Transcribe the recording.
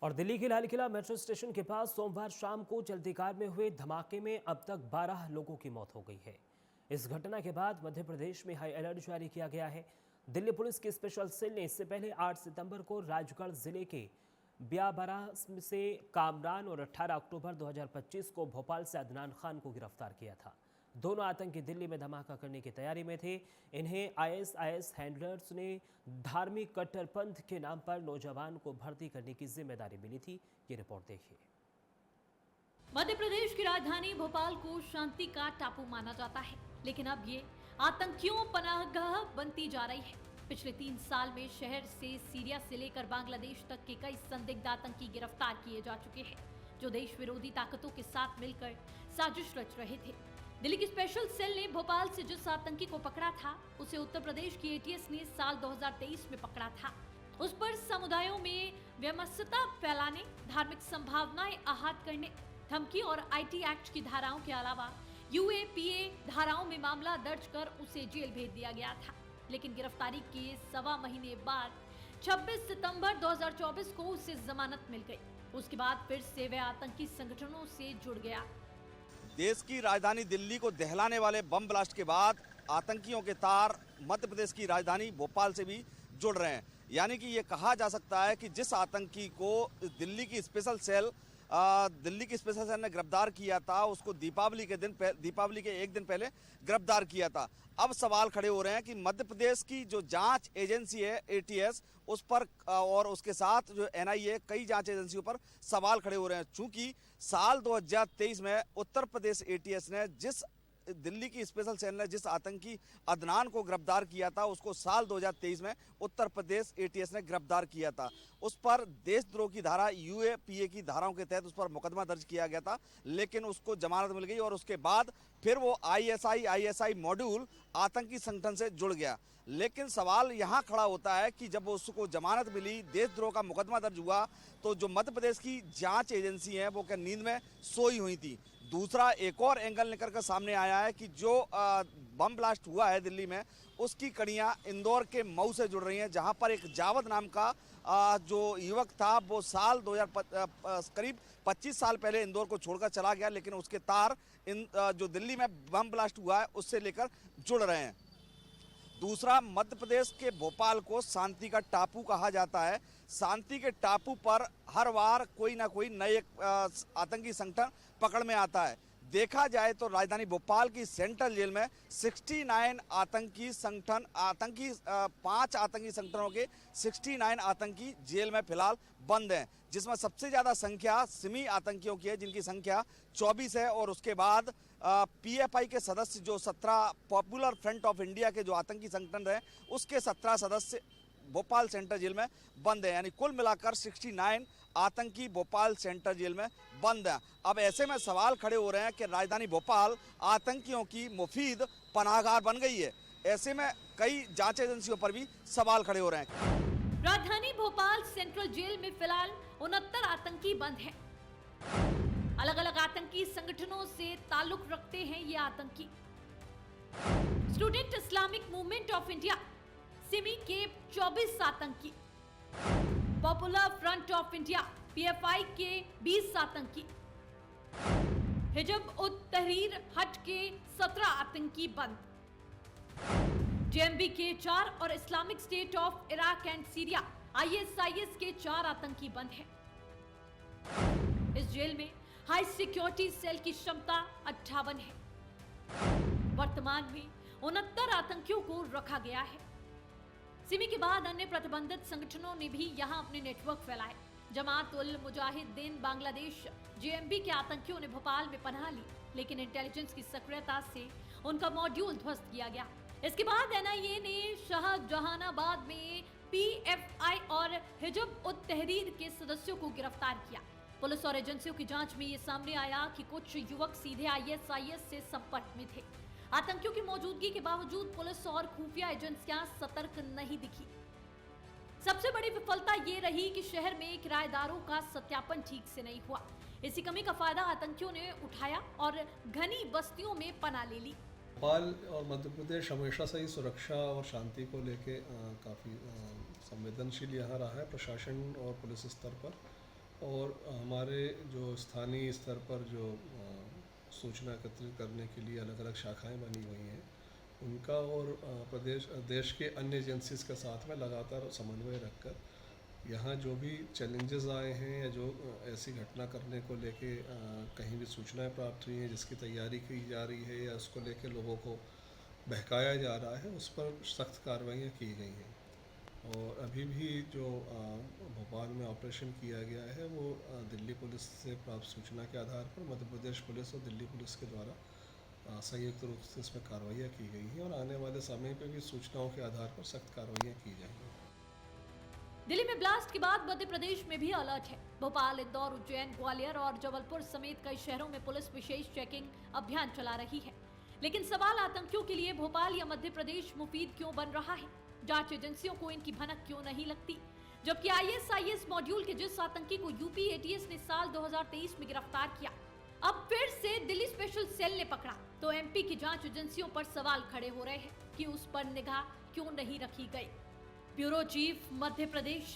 और दिल्ली के Lal Qila metro station के पास सोमवार शाम को चलती कार में हुए धमाके में अब तक 12 लोगों की मौत हो गई है। इस घटना के बाद मध्य प्रदेश में हाई अलर्ट जारी किया गया है। दिल्ली पुलिस की स्पेशल सेल ने इससे पहले 8 सितंबर को राजगढ़ जिले के ब्याबरा से कामरान और 18 अक्टूबर 2025 को भोपाल से अदनान खान को गिरफ्तार किया था। दोनों आतंकी दिल्ली में धमाका करने की तैयारी में थे। इन्हें आईएसआईएस हैंडलर्स ने धार्मिक कट्टरपंथ के नाम पर नौजवान को भर्ती करने की जिम्मेदारी मिली थी। ये रिपोर्ट देखिए। मध्य प्रदेश की राजधानी भोपाल को शांति का टापू माना जाता है, लेकिन अब ये आतंकियों पनाहगाह बनती जा रही है। पिछले 3 साल में शहर से सीरिया से लेकर बांग्लादेश तक के कई संदिग्ध आतंकी गिरफ्तार किए जा चुके हैं, जो देश विरोधी ताकतों के साथ मिलकर साजिश रच रहे थे। दिल्ली की स्पेशल सेल ने भोपाल से जिस आतंकी को पकड़ा था, उसे उत्तर प्रदेश की एटीएस ने साल 2023 में पकड़ा था। उस पर समुदायों में वैमनस्यता फैलाने, धार्मिक संभावनाएं आहत करने, धमकी और आईटी एक्ट की धाराओं के अलावा यूएपीए धाराओं में मामला दर्ज कर उसे जेल भेज दिया गया था। लेकिन गिरफ्तारी के 1.25 महीने बाद 26 सितंबर 2024 को उसे जमानत मिल गई। उसके बाद फिर से वह आतंकी संगठनों से जुड़ गया। देश की राजधानी दिल्ली को दहलाने वाले बम ब्लास्ट के बाद आतंकियों के तार मध्य प्रदेश की राजधानी भोपाल से भी जुड़ रहे हैं। यानी कि ये कहा जा सकता है कि जिस आतंकी को दिल्ली की स्पेशल सेल ने गिरफ्तार किया था, उसको दीपावली के एक दिन पहले गिरफ्तार किया था। अब सवाल खड़े हो रहे हैं कि मध्य प्रदेश की जो जांच एजेंसी है एटीएस, उस पर और उसके साथ जो एनआईए, कई जांच एजेंसियों पर सवाल खड़े हो रहे हैं। चूंकि साल 2023 में उत्तर प्रदेश एटीएस ने दिल्ली की स्पेशल सेल ने जिस आतंकी अदनान को गिरफ्तार किया था, उसको साल 2023 में उत्तर प्रदेश एटीएस ने गिरफ्तार किया था। उस पर देशद्रोह की धारा, यूएपीए की धाराओं के तहत उस पर मुकदमा दर्ज किया गया था, लेकिन उसको जमानत मिल गई और उसके बाद फिर वो आईएसआई मॉड्यूल आतंकी संगठन से जुड़ गया। लेकिन सवाल यहाँ खड़ा होता है कि जब उसको जमानत मिली, देशद्रोह का मुकदमा दर्ज हुआ, तो जो मध्य प्रदेश की जांच एजेंसी है वो क्या नींद में सोई हुई थी। दूसरा एक और एंगल निकल कर सामने आया है कि जो बम ब्लास्ट हुआ है दिल्ली में, उसकी कड़ियाँ इंदौर के मऊ से जुड़ रही हैं, जहां पर एक जावद नाम का जो युवक था, वो साल 2000 करीब 25 साल पहले इंदौर को छोड़कर चला गया, लेकिन उसके तार जो दिल्ली में बम ब्लास्ट हुआ है उससे लेकर जुड़ रहे हैं। दूसरा, मध्य प्रदेश के भोपाल को शांति का टापू कहा जाता है। शांति के टापू पर हर बार कोई ना कोई नए आतंकी संगठन पकड़ में आता है। देखा जाए तो राजधानी भोपाल की सेंट्रल जेल में 69 आतंकी संगठन 5 आतंकी संगठनों के 69 आतंकी जेल में फिलहाल बंद हैं, जिसमें सबसे ज़्यादा संख्या सिमी आतंकियों की है, जिनकी संख्या 24 है। और उसके बाद पीएफआई के सदस्य जो 17 पॉपुलर फ्रंट ऑफ इंडिया के जो आतंकी संगठन रहे, उसके 17 सदस्य भोपाल सेंट्रल जेल में बंद है। यानी कुल मिलाकर 69 आतंकी भोपाल सेंट्रल जेल में बंद है। अब ऐसे में सवाल खड़े हो रहे हैं कि राजधानी भोपाल आतंकियों की मुफीद पनाहगाह बन गई है। ऐसे में कई जांच एजेंसियों पर भी सवाल खड़े हो रहे हैं। राजधानी भोपाल सेंट्रल जेल में फिलहाल 69 आतंकी बंद हैं। अलग अलग आतंकी संगठनों से ताल्लुक रखते हैं ये आतंकी। Student Islamic movement of India Simi के 24 आतंकी, popular front of India PFI के 20 आतंकी, हिजब उत तहरीर हट के 17 आतंकी बंद, जेएमबी के 4 और Islamic state of Iraq and Syria ISIS के 4 आतंकी बंद हैं। इस जेल में हाई सिक्योरिटी सेल की क्षमता 58 है। वर्तमान में 69 आतंकियों को रखा गया है। सिमी के बाद अन्य प्रतिबंधित संगठनों ने भी यहां अपने नेटवर्क फैलाए। जमात उल मुजाहिदीन बांग्लादेश जेएमबी के आतंकियों ने भोपाल में पनाह ली, लेकिन इंटेलिजेंस की सक्रियता से उनका मॉड्यूल ध्वस्त किया गया। इसके बाद एनआईए ने शाहजहानाबाद में पीएफआई और हिजब उत तहरीर के सदस्यों को गिरफ्तार किया। पुलिस और एजेंसियों की जांच में ये सामने आया कि कुछ युवक सीधे आईएसआईएस से संपर्क में थे। आतंकियों की मौजूदगी के बावजूद पुलिस और खुफिया एजेंसियां सतर्क नहीं दिखी। सबसे बड़ी विफलता ये रही कि शहर में किराएदारों का सत्यापन ठीक से नहीं हुआ। इसी कमी का फायदा आतंकियों ने उठाया और घनी बस्तियों में पनाह ले ली। भोपाल और मध्य प्रदेश हमेशा से ही सुरक्षा और शांति को लेके काफ़ी संवेदनशील यहाँ रहा है। प्रशासन और पुलिस स्तर पर और हमारे जो स्थानीय स्तर पर जो सूचना एकत्रित करने के लिए अलग अलग शाखाएं बनी हुई हैं, उनका और देश के अन्य एजेंसीज के साथ में लगातार समन्वय रखकर यहाँ जो भी चैलेंजेस आए हैं या जो ऐसी घटना करने को लेके कहीं भी सूचनाएं प्राप्त हुई हैं जिसकी तैयारी की जा रही है या उसको लेके लोगों को बहकाया जा रहा है, उस पर सख्त कार्रवाइयाँ की गई हैं। और अभी भी जो भोपाल में ऑपरेशन किया गया है वो दिल्ली पुलिस से प्राप्त सूचना के आधार पर मध्य प्रदेश पुलिस और दिल्ली पुलिस के द्वारा संयुक्त रूप से इसमें कार्रवाइयाँ की गई हैं और आने वाले समय पर भी सूचनाओं के आधार पर सख्त कार्रवाइयाँ की जाएंगी। दिल्ली में ब्लास्ट के बाद मध्य प्रदेश में भी अलर्ट है। भोपाल, इंदौर, उज्जैन, ग्वालियर और जबलपुर समेत कई शहरों में पुलिस विशेष चेकिंग अभियान चला रही है। लेकिन सवाल आतंकियों के लिए भोपाल या मध्य प्रदेश मुफीद क्यों बन रहा है? जांच एजेंसियों को इनकी भनक क्यों नहीं लगती? जबकि ISIS मॉड्यूल के जिस आतंकी को यूपी ATS ने साल 2023 में गिरफ्तार किया, अब फिर से दिल्ली स्पेशल सेल ने पकड़ा, तो MP की जांच एजेंसियों पर सवाल खड़े हो रहे हैं कि उस पर निगाह क्यों नहीं रखी गई। Bureau chief, Madhya Pradesh.